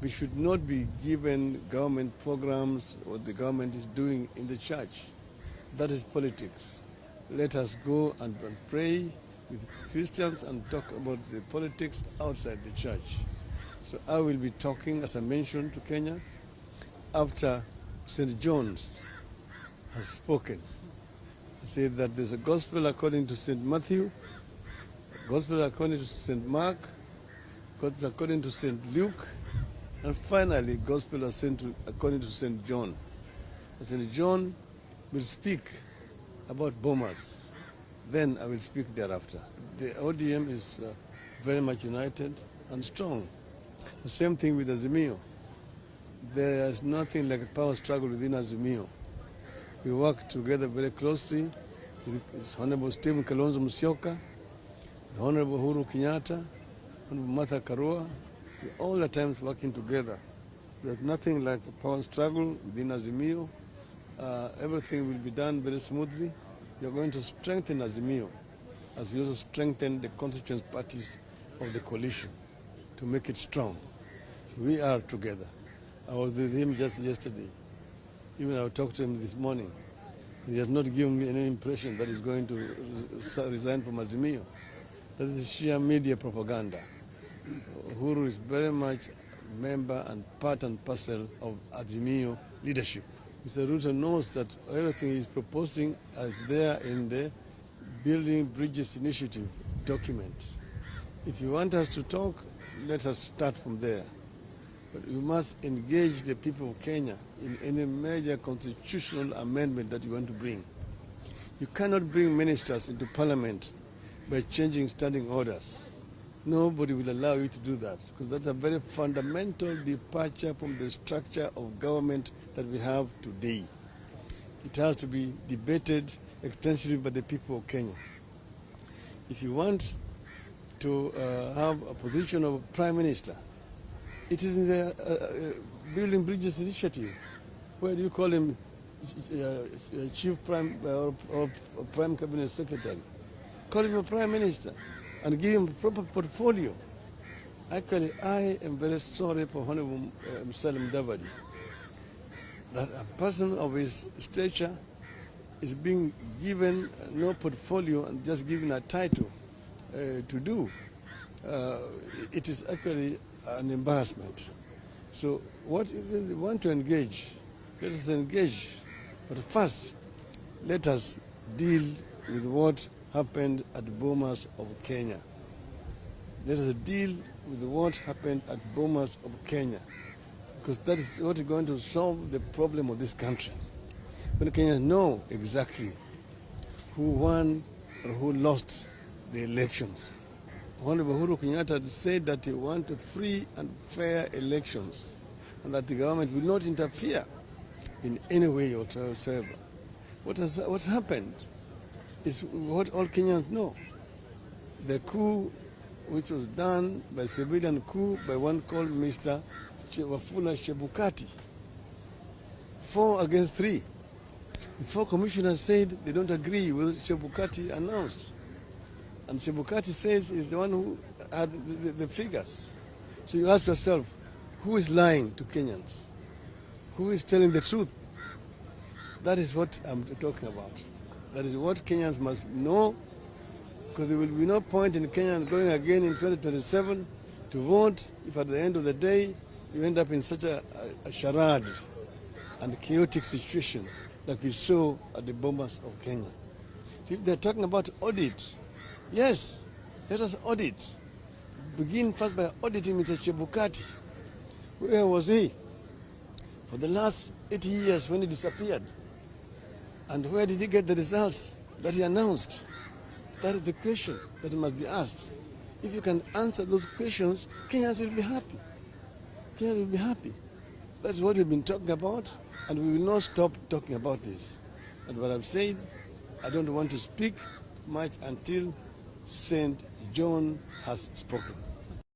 We should not be given government programs, what the government is doing in the church. That is politics. Let us go and pray with Christians and talk about the politics outside the church. So I will be talking, as I mentioned, to Kenya after St. John's has spoken. He said that there's a gospel according to St. Matthew, a gospel according to St. Mark, gospel according to St. Luke, and finally gospel according to St. John. St. John will speak about Bomas. Then I will speak thereafter. The ODM is very much united and strong. The same thing with Azimio. There is nothing like a power struggle within Azimio. We work together very closely with Honorable Stephen Kalonzo Musyoka, the Honorable Uhuru Kenyatta, Honorable Martha Karua. We're all the times working together. There's nothing like a power struggle within Azimio. Everything will be done very smoothly. We are going to strengthen Azimio as we also strengthen the constituent parties of the coalition to make it strong. So we are together. I was with him just yesterday. Even I talked to him this morning. He has not given me any impression that he's going to resign from Azimio. That is sheer media propaganda. Uhuru is very much a member and part and parcel of Azimio leadership. Mr. Ruto knows that everything he's proposing is there in the Building Bridges Initiative document. If you want us to talk, let us start from there. But you must engage the people of Kenya in any major constitutional amendment that you want to bring. You cannot bring ministers into parliament by changing standing orders. Nobody will allow you to do that, because that's a very fundamental departure from the structure of government that we have today. It has to be debated extensively by the people of Kenya. If you want to have a position of prime minister, it is in the Building Bridges Initiative. Where do you call him chief prime or prime cabinet secretary? Call him a prime minister and give him a proper portfolio. Actually, I am very sorry for Honorable Salim Davadi, that a person of his stature is being given no portfolio and just given a title to do. It is actually an embarrassment. So what if they want to engage, let us engage. But first, let us deal with what happened at Bomas of Kenya. Let us deal with what happened at Bomas of Kenya, because that is what is going to solve the problem of this country. When Kenyans know exactly who won or who lost the elections. Honorable Uhuru Kenyatta said that he wanted free and fair elections and that the government will not interfere in any way whatsoever. What's happened is what all Kenyans know. The coup, which was done by civilian coup by one called Mr. Wafula Chebukati, 4 against 3. The 4 commissioners said they don't agree with what Chebukati announced. And Chebukati says he's the one who had the figures. So you ask yourself, who is lying to Kenyans? Who is telling the truth? That is what I'm talking about. That is what Kenyans must know, because there will be no point in Kenya going again in 2027 to vote if at the end of the day you end up in such a charade and chaotic situation like we saw at the Bomas of Kenya. So if they're talking about audit, yes, let us audit. Begin first by auditing Mr. Chebukati. Where was he for the last 80 years when he disappeared? And where did he get the results that he announced? That is the question that must be asked. If you can answer those questions, Kenyans will be happy. Kenyans will be happy. That's what we've been talking about, and we will not stop talking about this. And what I've said, I don't want to speak much until St. John has spoken.